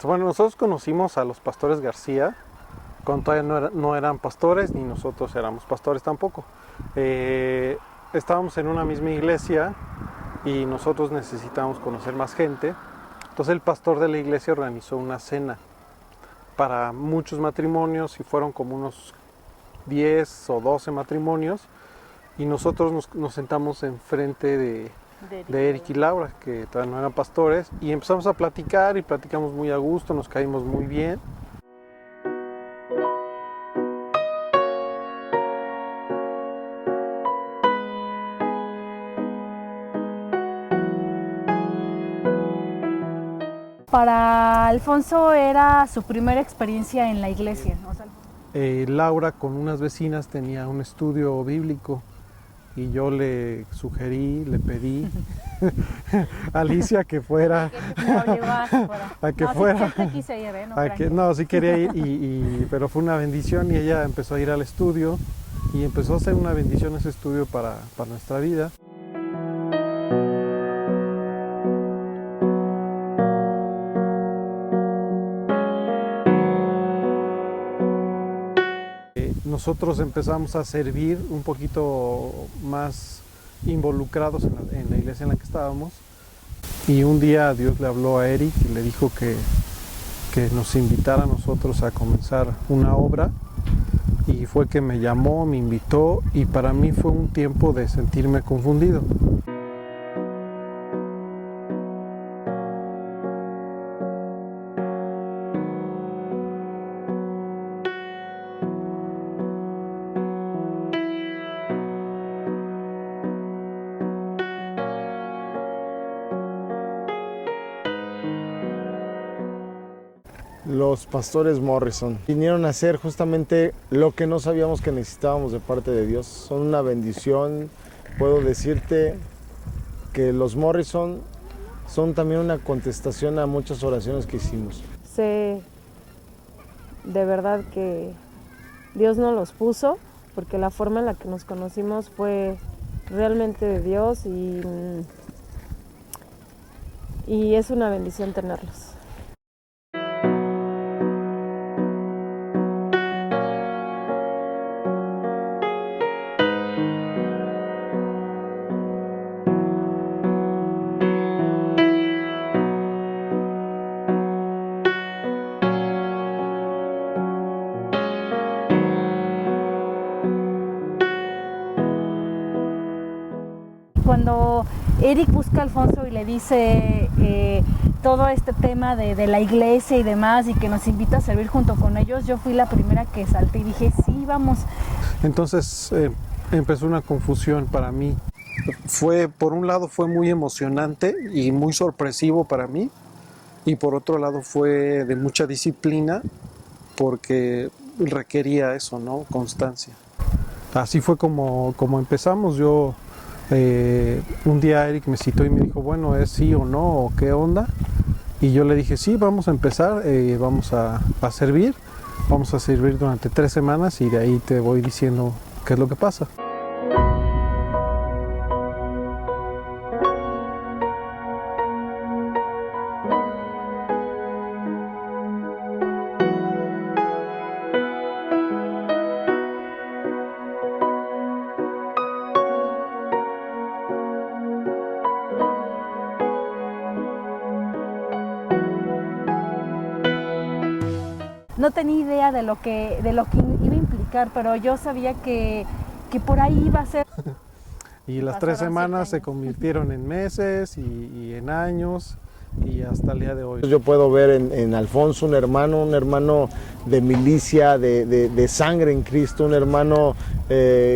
Bueno, nosotros conocimos a los pastores García cuando todavía no eran pastores, ni nosotros éramos pastores tampoco. Estábamos en una misma iglesia y nosotros necesitábamos conocer más gente. Entonces el pastor de la iglesia organizó una cena para muchos matrimonios y fueron como unos 10 o 12 matrimonios y nosotros nos sentamos enfrente de Eric y Laura, que todavía no eran pastores, y empezamos a platicar y platicamos muy a gusto, nos caímos muy bien. Para Alfonso era su primera experiencia en la iglesia. Laura con unas vecinas tenía un estudio bíblico y yo le sugerí, le pedí a Alicia que fuera a que fuera Sí, quise ir, ¿eh? no, sí quería ir, pero fue una bendición y ella empezó a ir al estudio y empezó a ser una bendición ese estudio para nuestra vida. Nosotros empezamos a servir un poquito más involucrados en la iglesia en la que estábamos y un día Dios le habló a Eric y le dijo que nos invitara a nosotros a comenzar una obra y fue que me llamó, me invitó y para mí fue un tiempo de sentirme confundido. Los pastores Morrison vinieron a hacer justamente lo que no sabíamos que necesitábamos de parte de Dios. Son una bendición. Puedo decirte que los Morrison son también una contestación a muchas oraciones que hicimos. Sé de verdad que Dios nos los puso, porque la forma en la que nos conocimos fue realmente de Dios y es una bendición tenerlos. Cuando Eric busca a Alfonso y le dice todo este tema de la iglesia y demás y que nos invita a servir junto con ellos, yo fui la primera que salté y dije, sí, vamos. Entonces empezó una confusión para mí. Por un lado fue muy emocionante y muy sorpresivo para mí y por otro lado fue de mucha disciplina porque requería eso, ¿no? Constancia. Así fue como empezamos. Un día Eric me citó y me dijo, bueno, ¿es sí o no? ¿O qué onda? Y yo le dije, sí, vamos a empezar, vamos a servir. Vamos a servir durante 3 semanas y de ahí te voy diciendo qué es lo que pasa. No tenía idea de lo que iba a implicar, pero yo sabía que por ahí iba a ser. Y las 3 semanas se convirtieron en meses y en años y hasta el día de hoy. Yo puedo ver en Alfonso un hermano de milicia, de sangre en Cristo, un hermano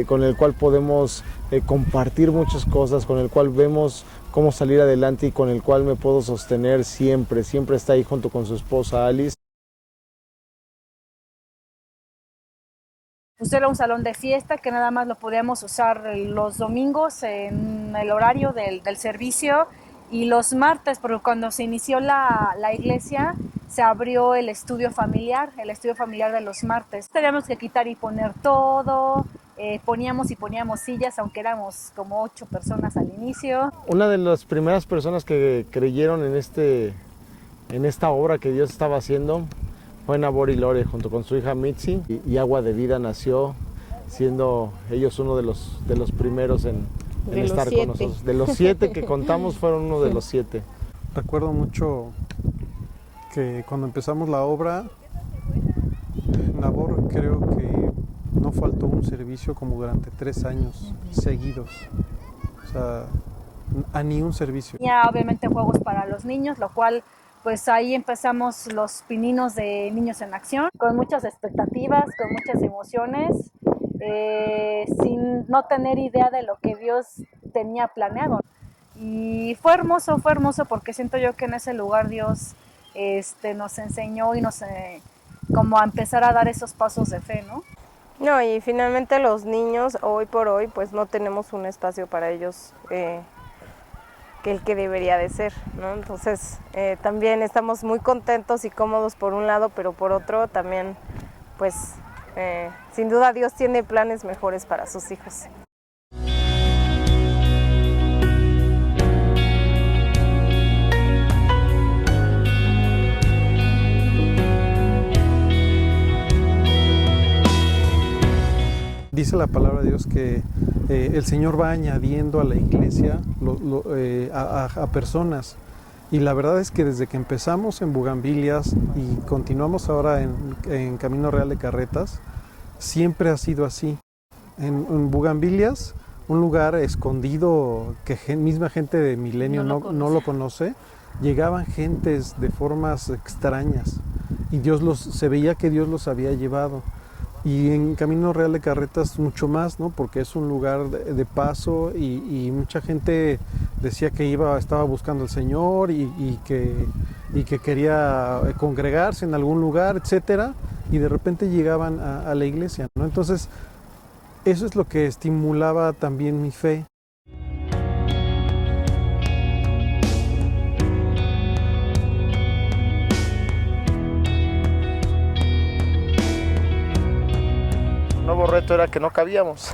con el cual podemos compartir muchas cosas, con el cual vemos cómo salir adelante y con el cual me puedo sostener siempre. Siempre está ahí junto con su esposa Alice. Pues era un salón de fiesta que nada más lo podíamos usar los domingos en el horario del servicio y los martes, porque cuando se inició la iglesia se abrió el estudio familiar de los martes. Teníamos que quitar y poner todo, poníamos sillas, aunque éramos como 8 personas al inicio. Una de las primeras personas que creyeron en este en esta obra que Dios estaba haciendo fue Nabor y Lore junto con su hija Mitzi, y Agua de Vida nació siendo ellos uno de los primeros en estar con nosotros. De los 7 que contamos fueron uno de los 7. Recuerdo mucho que cuando empezamos la obra, Nabor creo que no faltó un servicio como durante 3 años seguidos. O sea, a ni un servicio. Ya obviamente juegos para los niños, lo cual pues ahí empezamos los pininos de Niños en Acción, con muchas expectativas, con muchas emociones, sin no tener idea de lo que Dios tenía planeado. Y fue hermoso porque siento yo que en ese lugar Dios nos enseñó y como a empezar a dar esos pasos de fe, ¿no? No, y finalmente los niños hoy por hoy pues no tenemos un espacio para ellos que el que debería de ser, ¿no? Entonces también estamos muy contentos y cómodos por un lado, pero por otro también pues sin duda Dios tiene planes mejores para sus hijos. Dice la palabra de Dios que el Señor va añadiendo a la iglesia a personas. Y la verdad es que desde que empezamos en Bugambilias y continuamos ahora en Camino Real de Carretas, siempre ha sido así. En Bugambilias, un lugar escondido que misma gente de Milenio no lo conoce, llegaban gentes de formas extrañas y se veía que Dios los había llevado. Y en Camino Real de Carretas mucho más, ¿no? Porque es un lugar de paso y mucha gente decía que estaba buscando al Señor y que quería congregarse en algún lugar, etcétera, y de repente llegaban a la iglesia, ¿no? Entonces, eso es lo que estimulaba también mi fe. Nuevo reto era que no cabíamos,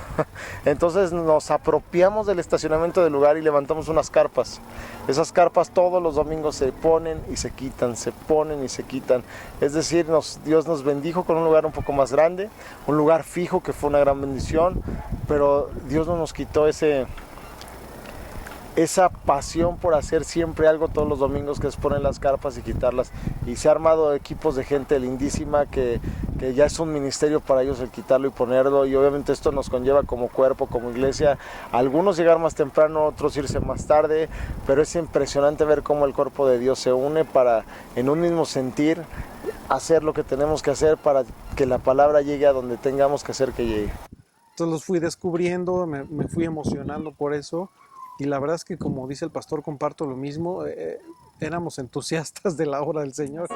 entonces nos apropiamos del estacionamiento del lugar y levantamos unas carpas. Esas carpas todos los domingos se ponen y se quitan, se ponen y se quitan. Es decir, Dios nos bendijo con un lugar un poco más grande, un lugar fijo que fue una gran bendición, pero Dios no nos quitó esa pasión por hacer siempre algo todos los domingos, que es poner las carpas y quitarlas. Y se ha armado equipos de gente lindísima que ya es un ministerio para ellos el quitarlo y ponerlo, y obviamente esto nos conlleva como cuerpo, como iglesia, algunos llegar más temprano, otros irse más tarde, pero es impresionante ver cómo el cuerpo de Dios se une para, en un mismo sentir, hacer lo que tenemos que hacer para que la palabra llegue a donde tengamos que hacer que llegue. Entonces los fui descubriendo, me fui emocionando por eso. Y la verdad es que, como dice el pastor, comparto lo mismo, éramos entusiastas de la obra del Señor.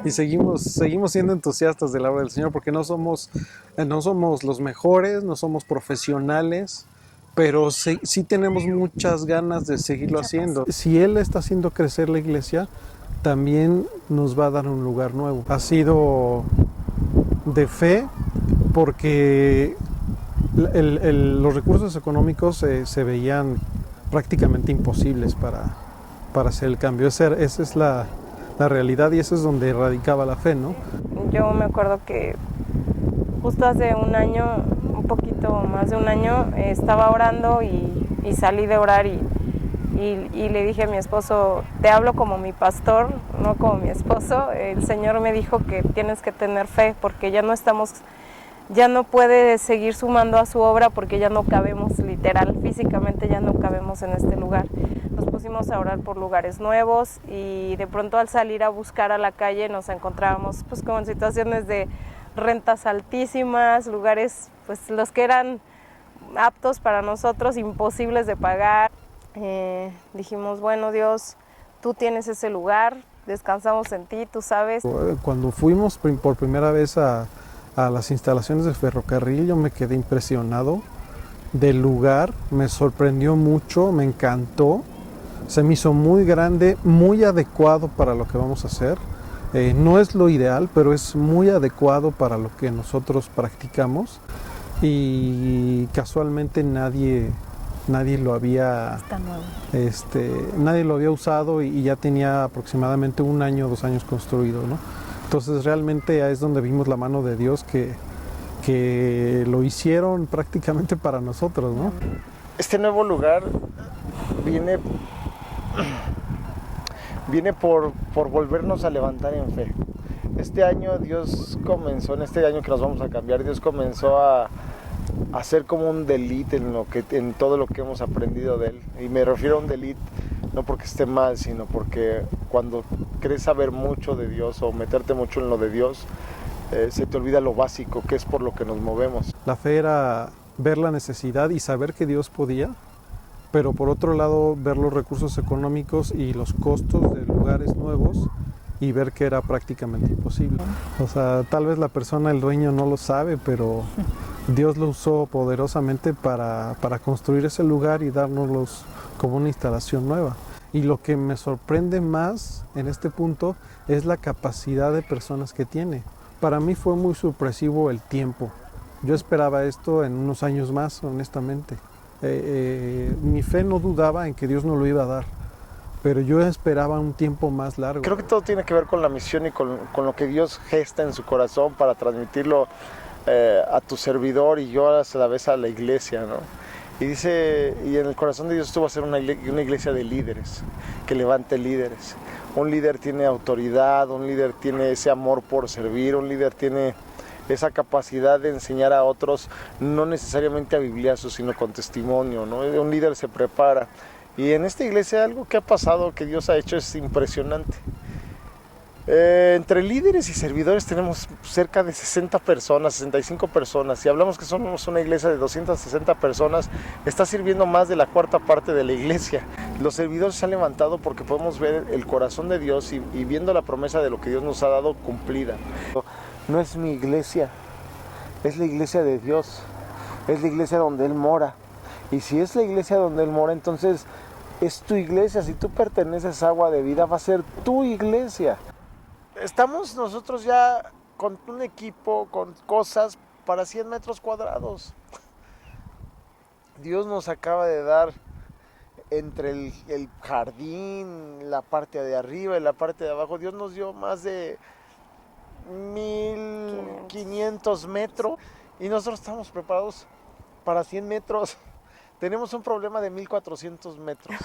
Y seguimos siendo entusiastas de la obra del Señor, porque no somos los mejores, no somos profesionales, pero sí tenemos muchas ganas de seguirlo haciendo. Si Él está haciendo crecer la iglesia, también nos va a dar un lugar nuevo. Ha sido de fe porque los recursos económicos se veían prácticamente imposibles para hacer el cambio. Esa es la realidad y eso es donde radicaba la fe, ¿no? Yo me acuerdo que justo hace un año, un poquito más de un año, estaba orando y salí de orar y le dije a mi esposo, te hablo como mi pastor, no como mi esposo. El Señor me dijo que tienes que tener fe porque ya no puede seguir sumando a su obra porque ya no cabemos, literal, físicamente ya no cabemos en este lugar. Nos pusimos a orar por lugares nuevos y de pronto al salir a buscar a la calle nos encontrábamos pues como en situaciones de rentas altísimas, lugares pues los que eran aptos para nosotros, imposibles de pagar. Dijimos, bueno, Dios, tú tienes ese lugar, descansamos en ti, tú sabes. Cuando fuimos por primera vez a las instalaciones del ferrocarril, yo me quedé impresionado del lugar, me sorprendió mucho, me encantó, se me hizo muy grande, muy adecuado para lo que vamos a hacer. No es lo ideal, pero es muy adecuado para lo que nosotros practicamos. y casualmente nadie lo había Está nuevo. nadie lo había usado y ya tenía aproximadamente 1 año, 2 años construido, ¿no? Entonces realmente es donde vimos la mano de Dios que lo hicieron prácticamente para nosotros, ¿no? Este nuevo lugar viene por volvernos a levantar en fe. Este año en este año que nos vamos a cambiar, Dios comenzó a hacer como un delete en todo lo que hemos aprendido de Él. Y me refiero a un delete no porque esté mal, sino porque cuando crees saber mucho de Dios o meterte mucho en lo de Dios, se te olvida lo básico, que es por lo que nos movemos. La fe era ver la necesidad y saber que Dios podía, pero por otro lado ver los recursos económicos y los costos de lugares nuevos y ver que era prácticamente imposible. O sea, tal vez la persona, el dueño no lo sabe, pero Dios lo usó poderosamente para construir ese lugar y dárnoslos como una instalación nueva. Y lo que me sorprende más en este punto es la capacidad de personas que tiene. Para mí fue muy sorpresivo el tiempo. Yo esperaba esto en unos años más, honestamente. Mi fe no dudaba en que Dios nos lo iba a dar, pero yo esperaba un tiempo más largo. Creo que todo tiene que ver con la misión y con lo que Dios gesta en su corazón para transmitirlo a tu servidor y yo a la vez a la iglesia, ¿no? Y dice, y en el corazón de Dios estuvo a ser una iglesia de líderes, que levante líderes. Un líder tiene autoridad, un líder tiene ese amor por servir, un líder tiene esa capacidad de enseñar a otros, no necesariamente a bibliazos, sino con testimonio, ¿no? Un líder se prepara. Y en esta iglesia algo que ha pasado, que Dios ha hecho, es impresionante. Entre líderes y servidores tenemos cerca de 60 personas, 65 personas. Si hablamos que somos una iglesia de 260 personas, está sirviendo más de la cuarta parte de la iglesia. Los servidores se han levantado porque podemos ver el corazón de Dios y viendo la promesa de lo que Dios nos ha dado cumplida. No es mi iglesia, es la iglesia de Dios, es la iglesia donde Él mora. Y si es la iglesia donde Él mora, entonces es tu iglesia. Si tú perteneces a Agua de Vida, va a ser tu iglesia. Estamos nosotros ya con un equipo, con cosas para 100 metros cuadrados. Dios nos acaba de dar entre el jardín, la parte de arriba y la parte de abajo. Dios nos dio más de 1500 metros y nosotros estamos preparados para 100 metros. Tenemos un problema de 1400 metros.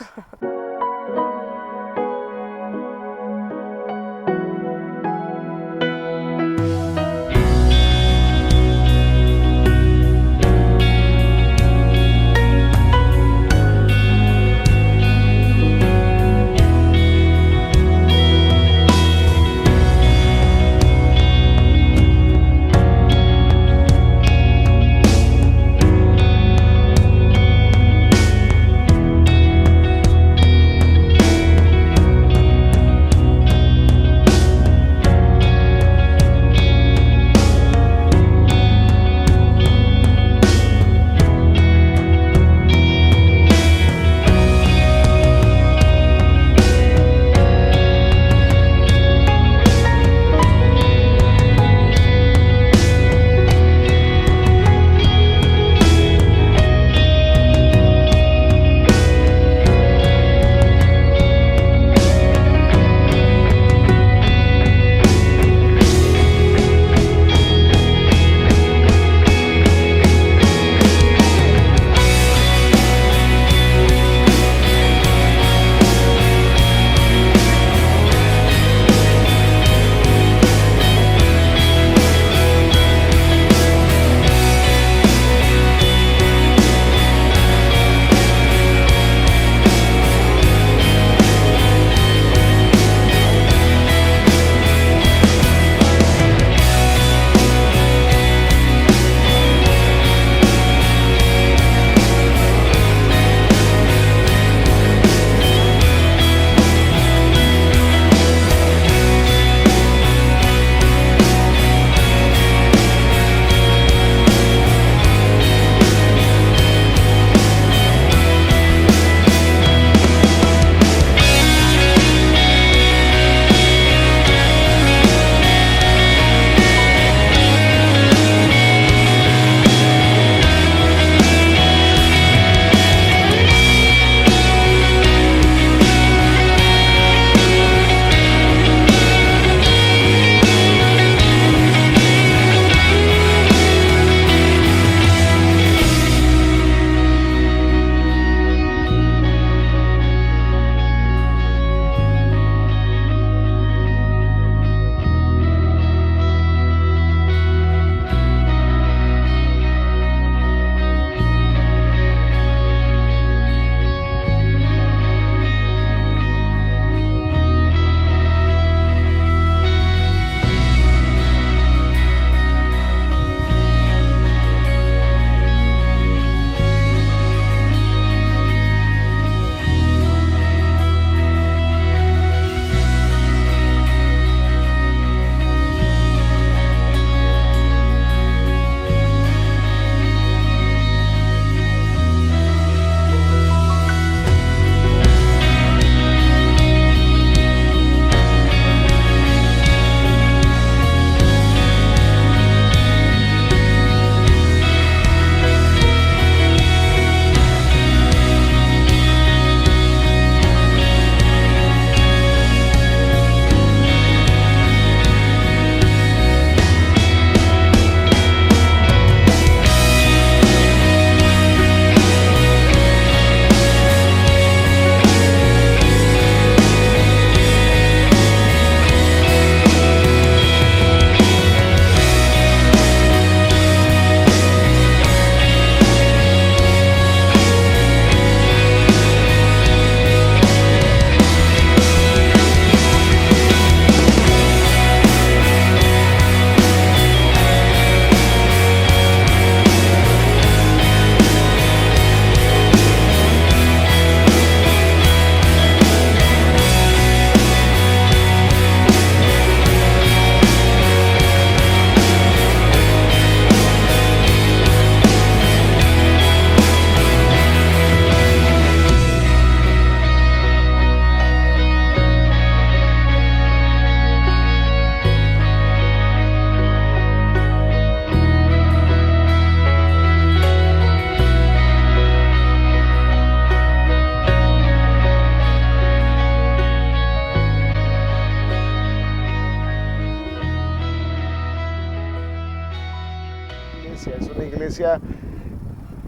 iglesia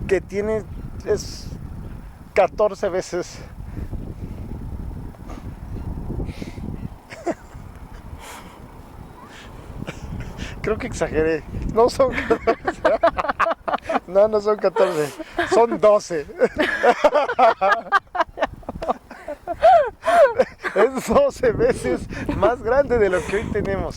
que tiene, es 14 veces. Creo que exageré. No son 14. No son 14. Son 12. Es 12 veces más grande de lo que hoy tenemos.